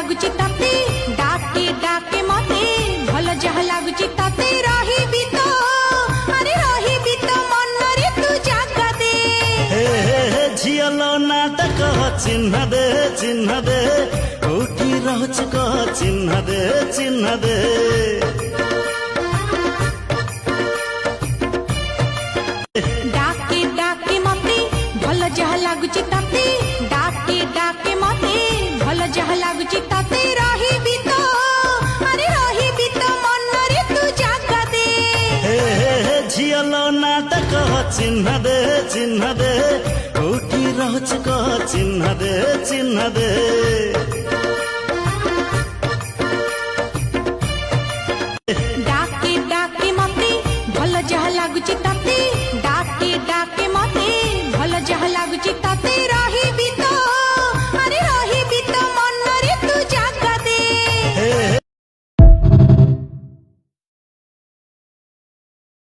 ଲାଗୁଛି ତତେ ଡାକେ ଡାକେ ମତେ ଭଲ ଯାହା ଲାଗୁଛି ତତେ ରହିବି ତ ଆରେ ରହିବି ତ ମନରେ ତୁ ଜାଗା ଦେ ଝିଅଲୋ ନାଟା କହ ଚିହ୍ନ ଦେ କୋଉଠି ରହୁଛୁ କହ ଚିହ୍ନ ଦେ ଡାକେ ଡାକେ ମତେ ଭଲ ଯାହା ଲାଗୁଛି ତତେ ଡାକେ ଡାକେ ମତେ ଭଲ ଯାହା ଲାଗୁଛି ତତେ ରହିବି ତ ଆରେ ରହିବି ତ ମନରେ ତୁ ଜାଗା ଦେ ଝିଅଲୋ ନାଟା କହ ଚିହ୍ନ ଦେ କୋଉଠି ରହୁଛୁ କହ ଚିହ୍ନ ଦେ